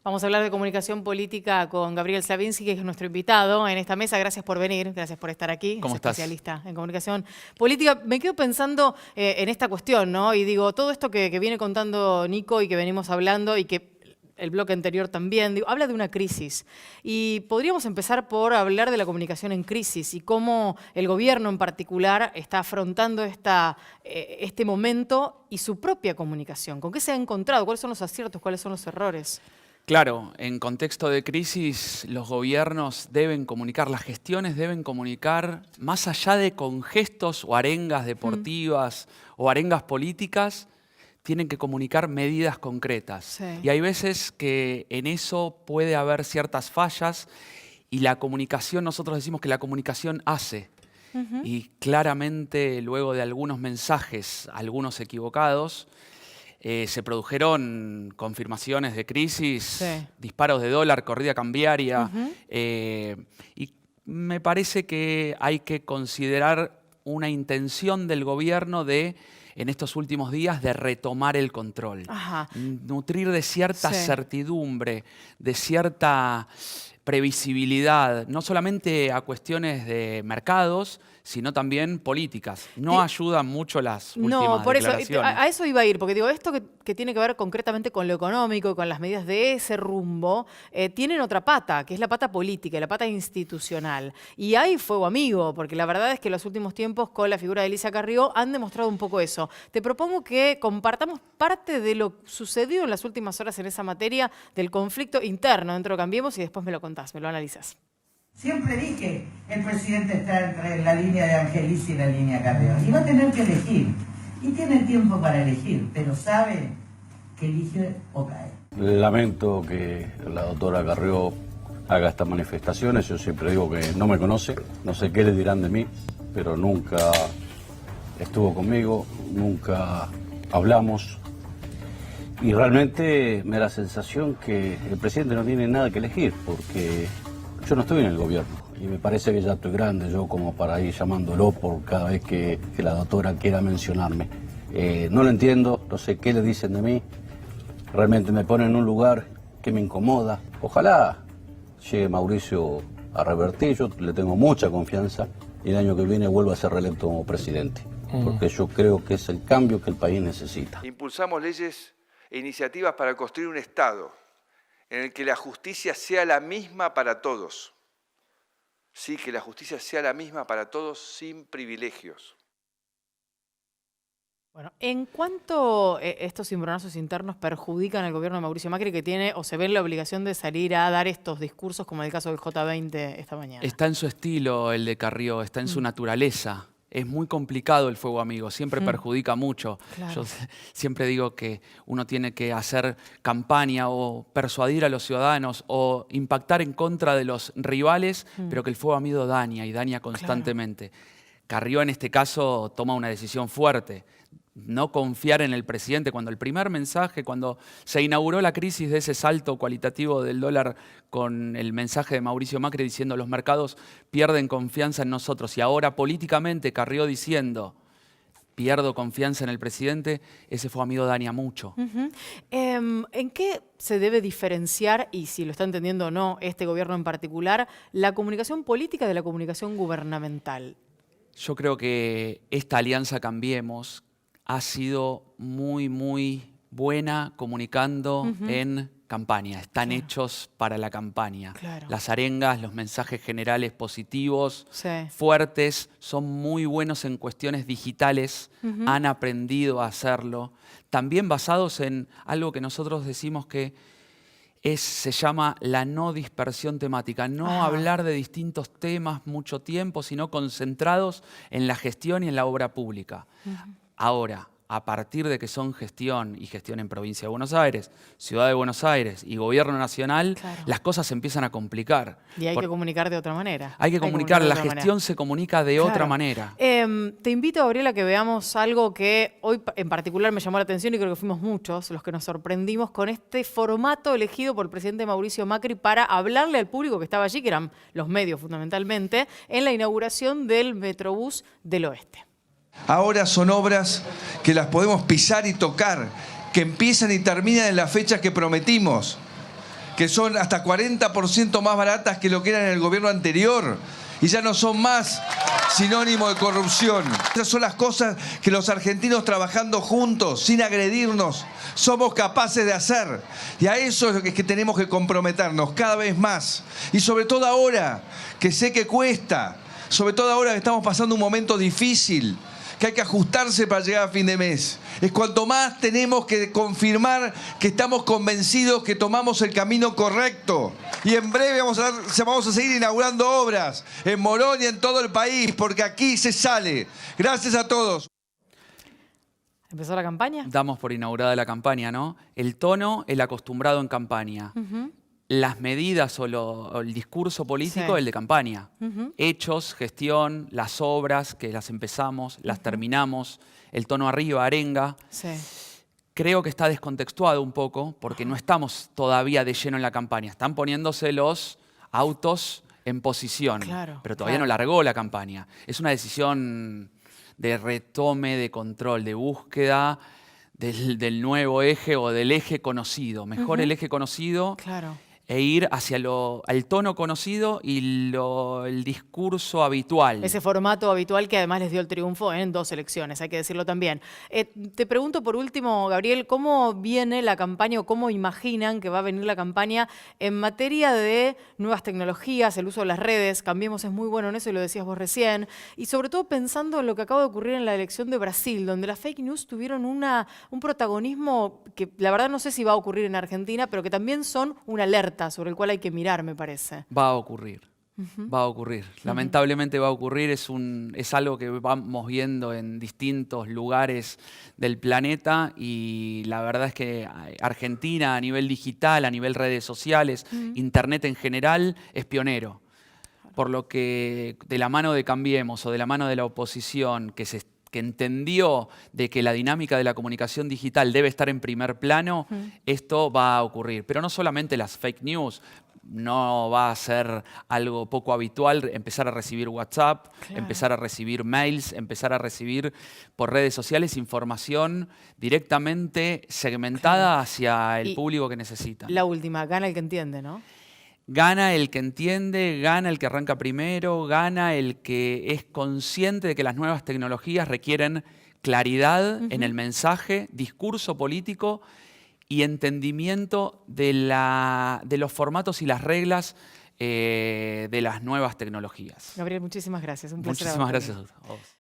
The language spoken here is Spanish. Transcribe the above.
Vamos a hablar de comunicación política con Gabriel Slavinsky, que es nuestro invitado en esta mesa. Gracias por venir, gracias por estar aquí. ¿Cómo estás? Especialista en comunicación política. Me quedo pensando en esta cuestión, ¿no? Y digo, todo esto que viene contando Nico y que venimos hablando y que el bloque anterior también, digo, habla de una crisis. Y podríamos empezar por hablar de la comunicación en crisis y cómo el gobierno en particular está afrontando este momento y su propia comunicación. ¿Con qué se ha encontrado? ¿Cuáles son los aciertos? ¿Cuáles son los errores? Claro, en contexto de crisis, los gobiernos deben comunicar, las gestiones deben comunicar, más allá de con gestos o arengas deportivas o arengas políticas, tienen que comunicar medidas concretas. Sí. Y hay veces que en eso puede haber ciertas fallas y la comunicación, nosotros decimos que la comunicación hace. Y claramente luego de algunos mensajes, algunos equivocados, se produjeron confirmaciones de crisis, Sí. disparos de dólar, corrida cambiaria, y me parece que hay que considerar una intención del gobierno de, en estos últimos días, de retomar el control. Ajá. Nutrir de cierta Sí. certidumbre, de cierta previsibilidad, no solamente a cuestiones de mercados, sino también políticas. No ayudan mucho las últimas No, por eso, declaraciones. a eso iba a ir, porque digo, esto que tiene que ver concretamente con lo económico, con las medidas de ese rumbo, tienen otra pata, que es la pata política, la pata institucional. Y hay fuego amigo, porque la verdad es que en los últimos tiempos con la figura de Elisa Carrió han demostrado un poco eso. Te propongo que compartamos parte de lo sucedido en las últimas horas en esa materia del conflicto interno dentro de Cambiemos y después me lo contás, me lo analizás. Siempre dije, el presidente está entre la línea de Angelici y la línea Carrió. Y va a tener que elegir. Y tiene tiempo para elegir, pero sabe que elige o cae. Lamento que la doctora Carrió haga estas manifestaciones. Yo siempre digo que no me conoce, no sé qué le dirán de mí, pero nunca estuvo conmigo, nunca hablamos. Y realmente me da la sensación que el presidente no tiene nada que elegir, porque yo no estoy en el gobierno y me parece que ya estoy grande yo como para ir llamándolo por cada vez que la doctora quiera mencionarme. No lo entiendo, no sé qué le dicen de mí, realmente me ponen en un lugar que me incomoda. Ojalá llegue Mauricio a revertir, yo le tengo mucha confianza y el año que viene vuelva a ser reelecto como presidente, porque yo creo que es el cambio que el país necesita. Impulsamos leyes e iniciativas para construir un Estado en el que la justicia sea la misma para todos. Sí, que la justicia sea la misma para todos sin privilegios. Bueno, ¿en cuánto estos cimbronazos internos perjudican al gobierno de Mauricio Macri, que tiene o se ve en la obligación de salir a dar estos discursos, como en el caso del J20 esta mañana? Está en su estilo el de Carrió, está en su naturaleza. Es muy complicado el fuego amigo, siempre perjudica mucho. Claro. Yo siempre digo que uno tiene que hacer campaña o persuadir a los ciudadanos o impactar en contra de los rivales, pero que el fuego amigo daña y daña constantemente. Carrió en este caso toma una decisión fuerte. No confiar en el presidente. Cuando el primer mensaje, cuando se inauguró la crisis de ese salto cualitativo del dólar con el mensaje de Mauricio Macri diciendo los mercados pierden confianza en nosotros y ahora políticamente Carrió diciendo pierdo confianza en el presidente, ese fue amigo daña mucho. ¿En qué se debe diferenciar, y si lo está entendiendo o no este gobierno en particular, la comunicación política de la comunicación gubernamental? Yo creo que esta alianza Cambiemos ha sido muy, muy buena comunicando en campaña. Están hechos para la campaña. Claro. Las arengas, los mensajes generales positivos, Sí. fuertes, son muy buenos en cuestiones digitales. Han aprendido a hacerlo. También basados en algo que nosotros decimos que se llama la no dispersión temática. No hablar de distintos temas mucho tiempo, sino concentrados en la gestión y en la obra pública. Ahora, a partir de que son gestión y gestión en Provincia de Buenos Aires, Ciudad de Buenos Aires y Gobierno Nacional, las cosas se empiezan a complicar. Y hay que comunicar de otra manera. Hay que comunicar, la gestión se comunica de otra manera. Te invito, Gabriela, a que veamos algo que hoy en particular me llamó la atención y creo que fuimos muchos los que nos sorprendimos con este formato elegido por el presidente Mauricio Macri para hablarle al público que estaba allí, que eran los medios fundamentalmente, en la inauguración del Metrobús del Oeste. Ahora son obras que las podemos pisar y tocar, que empiezan y terminan en la fecha que prometimos. que son hasta 40% más baratas que lo que eran en el gobierno anterior. Y ya no son más sinónimo de corrupción. Esas son las cosas que los argentinos trabajando juntos, sin agredirnos, somos capaces de hacer. Y a eso es lo que tenemos que comprometernos cada vez más. Y sobre todo ahora, que sé que cuesta, sobre todo ahora que estamos pasando un momento difícil, que hay que ajustarse para llegar a fin de mes. Es cuanto más tenemos que confirmar que estamos convencidos que tomamos el camino correcto. Y en breve vamos a seguir inaugurando obras en Morón y en todo el país, porque aquí se sale. Gracias a todos. ¿Empezó la campaña? Damos por inaugurada la campaña, ¿no? El tono, el acostumbrado en campaña. Las medidas o el discurso político, Sí. el de campaña. Hechos, gestión, las obras, que las empezamos, las terminamos, el tono arriba, arenga. Sí. Creo que está descontextuado un poco porque no estamos todavía de lleno en la campaña. Están poniéndose los autos en posición, Claro, pero todavía claro. no largó la campaña. Es una decisión de retome, de control, de búsqueda del nuevo eje o del eje conocido. Mejor el eje conocido Claro. e ir hacia el tono conocido y el discurso habitual. Ese formato habitual que además les dio el triunfo en 2 elecciones, hay que decirlo también. Te pregunto por último, Gabriel, ¿cómo viene la campaña o cómo imaginan que va a venir la campaña en materia de nuevas tecnologías, el uso de las redes? Cambiemos es muy bueno en eso y lo decías vos recién. Y sobre todo pensando en lo que acaba de ocurrir en la elección de Brasil, donde las fake news tuvieron un protagonismo que la verdad no sé si va a ocurrir en Argentina, pero que también son una alerta sobre el cual hay que mirar, me parece. Va a ocurrir. Va a ocurrir. Lamentablemente va a ocurrir. Es algo que vamos viendo en distintos lugares del planeta y la verdad es que Argentina a nivel digital, a nivel redes sociales, internet en general, es pionero. Por lo que de la mano de Cambiemos o de la mano de la oposición que entendió de que la dinámica de la comunicación digital debe estar en primer plano, esto va a ocurrir. Pero no solamente las fake news, no va a ser algo poco habitual empezar a recibir WhatsApp, empezar a recibir mails, empezar a recibir por redes sociales información directamente segmentada hacia el público que necesita. La última, gana el que entiende, ¿no? Gana el que entiende, gana el que arranca primero, gana el que es consciente de que las nuevas tecnologías requieren claridad en el mensaje, discurso político y entendimiento de los formatos y las reglas de las nuevas tecnologías. Gabriel, muchísimas gracias. Un placer Muchísimas haberte gracias tenido. a vos.